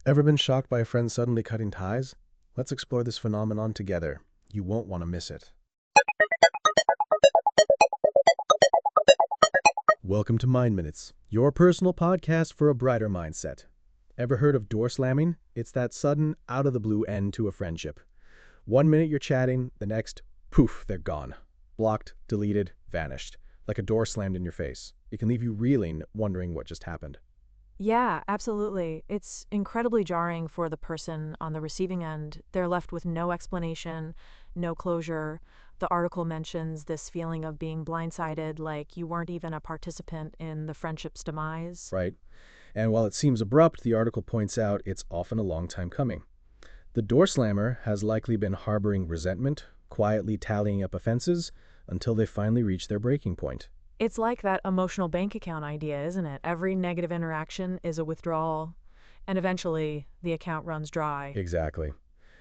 Ever been shocked by a friend suddenly cutting ties? Let's explore this phenomenon together. You won't want to miss it. Welcome to Mind Minutes, your personal podcast for a brighter mindset. Ever heard of door slamming? It's that sudden, out-of-the-blue end to a friendship. 1 minute you're chatting, the next, poof, they're gone. Blocked, deleted, vanished. Like a door slammed in your face. It can leave you reeling, wondering what just happened. Yeah, absolutely. It's incredibly jarring for the person on the receiving end. They're left with no explanation, no closure. The article mentions this feeling of being blindsided, like you weren't even a participant in the friendship's demise. Right? And while it seems abrupt, the article points out it's often a long time coming. The door slammer has likely been harboring resentment, quietly tallying up offenses, until they finally reach their breaking point. It's like that emotional bank account idea, isn't it? Every negative interaction is a withdrawal, and eventually the account runs dry. Exactly.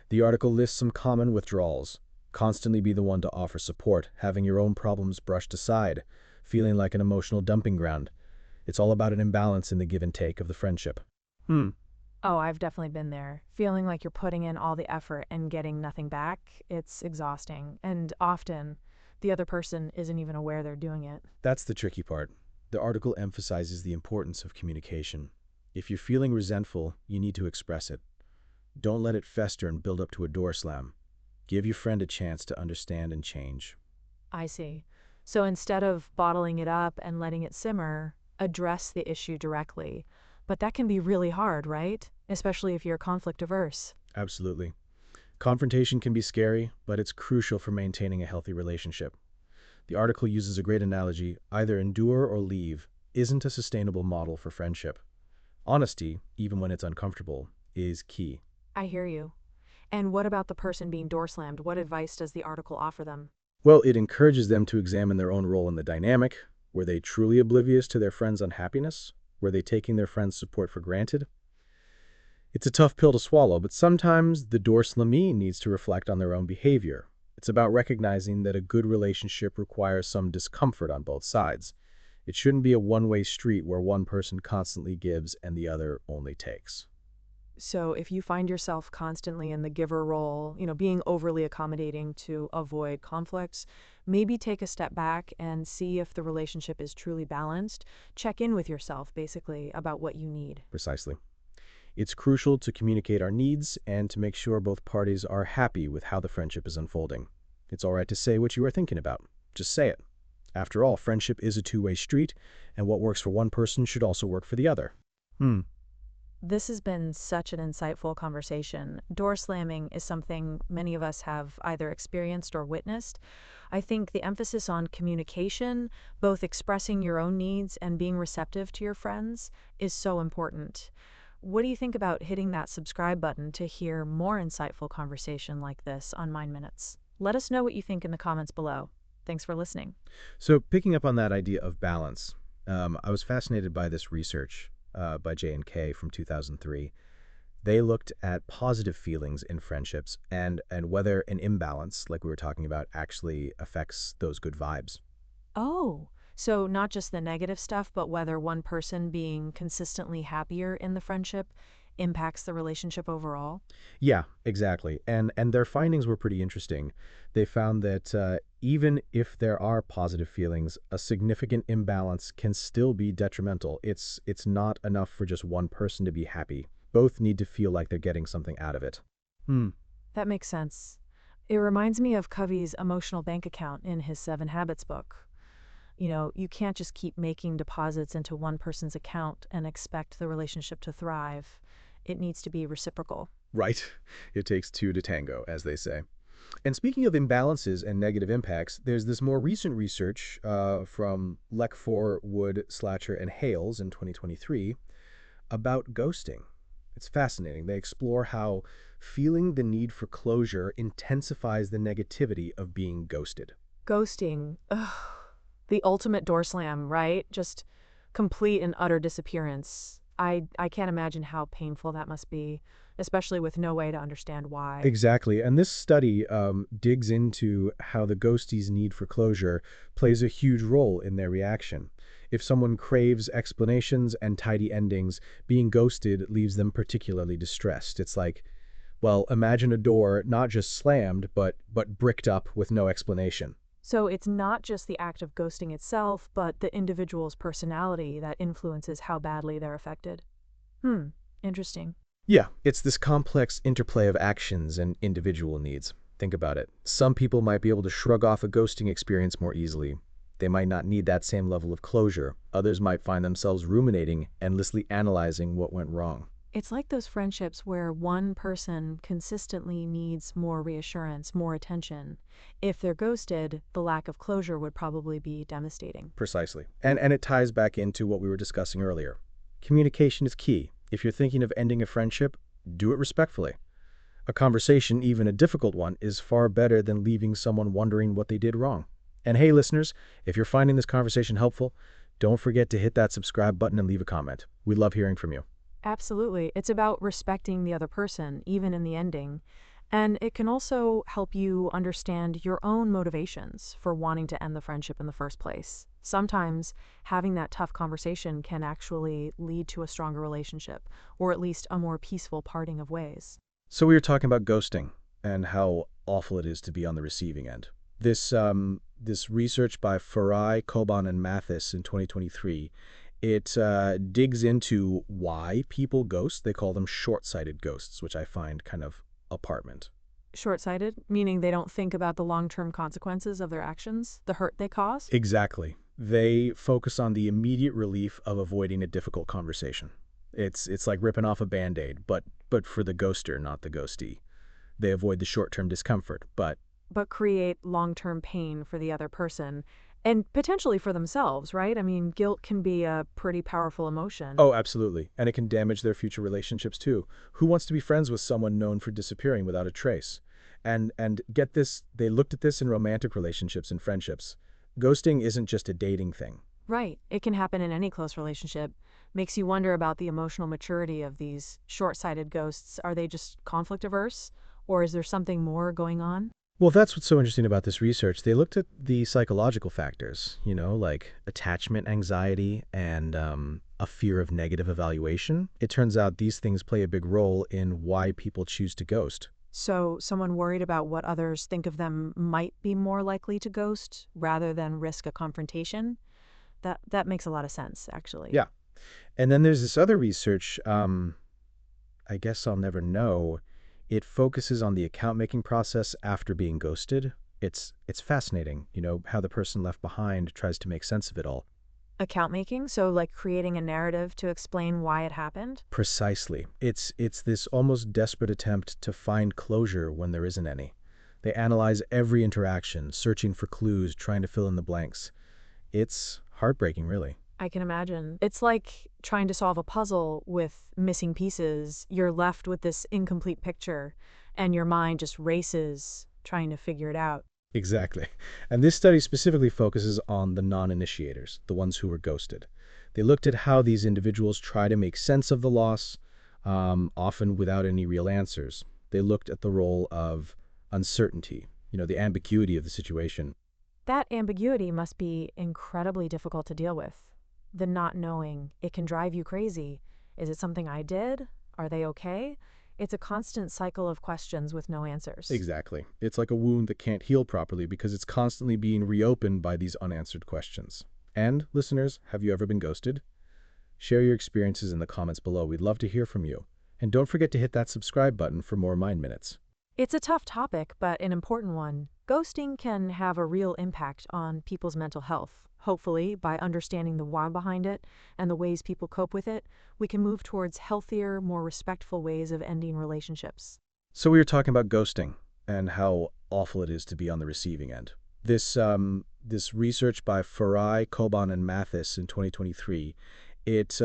The article lists some common withdrawals. Constantly be the one to offer support, having your own problems brushed aside, feeling like an emotional dumping ground. It's all about an imbalance in the give and take of the friendship. Hmm. Oh, I've definitely been there. Feeling like you're putting in all the effort and getting nothing back, it's exhausting. And often, the other person isn't even aware they're doing it. That's the tricky part. The article emphasizes the importance of communication. If you're feeling resentful, you need to express it. Don't let it fester and build up to a door slam. Give your friend a chance to understand and change. I see. So instead of bottling it up and letting it simmer, address the issue directly. But that can be really hard, right? Especially if you're conflict averse. Absolutely. Confrontation can be scary, but it's crucial for maintaining a healthy relationship. The article uses a great analogy: either endure or leave isn't a sustainable model for friendship. Honesty, even when it's uncomfortable, is key. I hear you. And what about the person being door slammed? What advice does the article offer them? Well, it encourages them to examine their own role in the dynamic. Were they truly oblivious to their friend's unhappiness? Were they taking their friend's support for granted? It's a tough pill to swallow, but sometimes the door slamee needs to reflect on their own behavior. It's about recognizing that a good relationship requires some discomfort on both sides. It shouldn't be a one-way street where one person constantly gives and the other only takes. So if you find yourself constantly in the giver role, being overly accommodating to avoid conflicts, maybe take a step back and see if the relationship is truly balanced. Check in with yourself, basically, about what you need. Precisely. It's crucial to communicate our needs and to make sure both parties are happy with how the friendship is unfolding. It's all right to say what you are thinking about. Just say it. After all, friendship is a two-way street, and what works for one person should also work for the other. Hmm. This has been such an insightful conversation. Door slamming is something many of us have either experienced or witnessed. I think the emphasis on communication, both expressing your own needs and being receptive to your friends, is so important. What do you think about hitting that subscribe button to hear more insightful conversation like this on Mind Minutes? Let us know what you think in the comments below. Thanks for listening. So picking up on that idea of balance, I was fascinated by this research by J&K from 2003. They looked at positive feelings in friendships and whether an imbalance, like we were talking about, actually affects those good vibes. Oh, so not just the negative stuff, but whether one person being consistently happier in the friendship impacts the relationship overall? Yeah, exactly. And their findings were pretty interesting. They found that even if there are positive feelings, a significant imbalance can still be detrimental. It's not enough for just one person to be happy. Both need to feel like they're getting something out of it. Hmm. That makes sense. It reminds me of Covey's emotional bank account in his Seven Habits book. You can't just keep making deposits into one person's account and expect the relationship to thrive. It needs to be reciprocal. Right. It takes two to tango, as they say. And speaking of imbalances and negative impacts, there's this more recent research from Leckfor, Wood, Slatcher, and Hales in 2023 about ghosting. It's fascinating. They explore how feeling the need for closure intensifies the negativity of being ghosted. Ghosting. Ugh. The ultimate door slam, right? Just complete and utter disappearance. I can't imagine how painful that must be, especially with no way to understand why. Exactly. And this study digs into how the ghostie's need for closure plays a huge role in their reaction. If someone craves explanations and tidy endings, being ghosted leaves them particularly distressed. It's like, well, imagine a door not just slammed, but bricked up with no explanation. So it's not just the act of ghosting itself, but the individual's personality that influences how badly they're affected. Hmm, interesting. Yeah, it's this complex interplay of actions and individual needs. Think about it. Some people might be able to shrug off a ghosting experience more easily. They might not need that same level of closure. Others might find themselves ruminating, endlessly analyzing what went wrong. It's like those friendships where one person consistently needs more reassurance, more attention. If they're ghosted, the lack of closure would probably be devastating. Precisely. And it ties back into what we were discussing earlier. Communication is key. If you're thinking of ending a friendship, do it respectfully. A conversation, even a difficult one, is far better than leaving someone wondering what they did wrong. And hey, listeners, if you're finding this conversation helpful, don't forget to hit that subscribe button and leave a comment. We love hearing from you. Absolutely. It's about respecting the other person, even in the ending. And it can also help you understand your own motivations for wanting to end the friendship in the first place. Sometimes having that tough conversation can actually lead to a stronger relationship, or at least a more peaceful parting of ways. So we were talking about ghosting and how awful it is to be on the receiving end. This research by Farai, Coban, and Mathis in 2023, it digs into why people ghost. They call them short-sighted ghosts, which I find kind of apartment. Short sighted, meaning they don't think about the long term consequences of their actions, the hurt they cause. Exactly. They focus on the immediate relief of avoiding a difficult conversation. It's like ripping off a band-aid, but for the ghoster, not the ghostee. They avoid the short-term discomfort, But create long term pain for the other person and potentially for themselves, right? I mean, guilt can be a pretty powerful emotion. oh, absolutely. And it can damage their future relationships too. Who wants to be friends with someone known for disappearing without a trace? And get this, they looked at this in romantic relationships and friendships. Ghosting isn't just a dating thing. Right. It can happen in any close relationship. Makes you wonder about the emotional maturity of these short sighted ghosts. Are they just conflict averse? Or is there something more going on? Well, that's what's so interesting about this research. They looked at the psychological factors, like attachment anxiety and a fear of negative evaluation. It turns out these things play a big role in why people choose to ghost. So, someone worried about what others think of them might be more likely to ghost rather than risk a confrontation? That makes a lot of sense, actually. Yeah. And then there's this other research, I guess I'll never know. It focuses on the account making process after being ghosted. It's fascinating, how the person left behind tries to make sense of it all. Account making, so like creating a narrative to explain why it happened? Precisely. It's this almost desperate attempt to find closure when there isn't any. They analyze every interaction, searching for clues, trying to fill in the blanks. It's heartbreaking, really. I can imagine. It's like trying to solve a puzzle with missing pieces. You're left with this incomplete picture, and your mind just races trying to figure it out. Exactly. And this study specifically focuses on the non-initiators, the ones who were ghosted. They looked at how these individuals try to make sense of the loss, often without any real answers. They looked at the role of uncertainty, the ambiguity of the situation. That ambiguity must be incredibly difficult to deal with. The not knowing, it can drive you crazy. Is it something I did? Are they okay? It's a constant cycle of questions with no answers. Exactly. It's like a wound that can't heal properly because it's constantly being reopened by these unanswered questions. And, listeners, have you ever been ghosted? Share your experiences in the comments below. We'd love to hear from you. And don't forget to hit that subscribe button for more Mind Minutes. It's a tough topic, but an important one. Ghosting can have a real impact on people's mental health. Hopefully, by understanding the why behind it and the ways people cope with it, we can move towards healthier, more respectful ways of ending relationships. So we were talking about ghosting and how awful it is to be on the receiving end. This research by Farai, Coban, and Mathis in 2023, it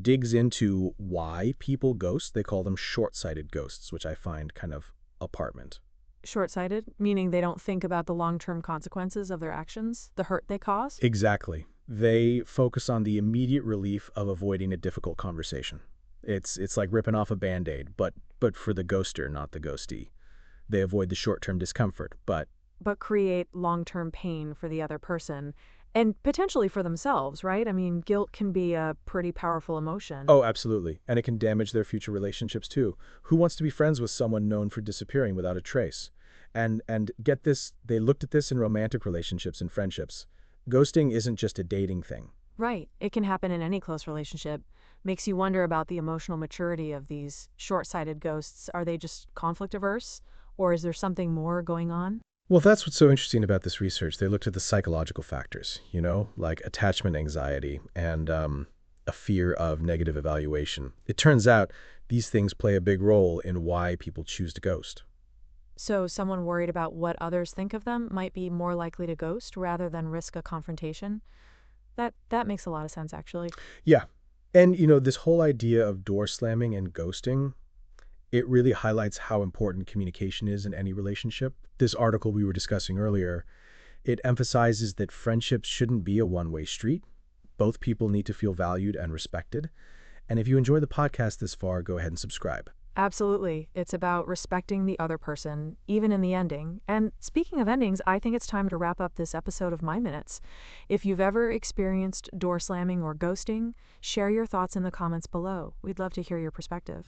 digs into why people ghost. They call them short-sighted ghosts, which I find kind of apartment. Short sighted, meaning they don't think about the long term consequences of their actions, the hurt they cause? Exactly. They focus on the immediate relief of avoiding a difficult conversation. It's like ripping off a band-aid, but for the ghoster, not the ghostee. They avoid the short-term discomfort, But create long term pain for the other person And potentially for themselves, right? I mean, guilt can be a pretty powerful emotion. Oh, absolutely. And it can damage their future relationships too. Who wants to be friends with someone known for disappearing without a trace? And get this, they looked at this in romantic relationships and friendships. Ghosting isn't just a dating thing. Right. It can happen in any close relationship. Makes you wonder about the emotional maturity of these short sighted ghosts. Are they just conflict averse? Or is there something more going on? Well, that's what's so interesting about this research. They looked at the psychological factors, like attachment anxiety and a fear of negative evaluation. It turns out these things play a big role in why people choose to ghost. So, someone worried about what others think of them might be more likely to ghost rather than risk a confrontation. That makes a lot of sense, actually. Yeah. And, this whole idea of door slamming and ghosting, it really highlights how important communication is in any relationship. This article we were discussing earlier, it emphasizes that friendships shouldn't be a one-way street. Both people need to feel valued and respected. And if you enjoy the podcast this far, go ahead and subscribe. Absolutely. It's about respecting the other person, even in the ending. And speaking of endings, I think it's time to wrap up this episode of My Minutes. If you've ever experienced door slamming or ghosting, share your thoughts in the comments below. We'd love to hear your perspective.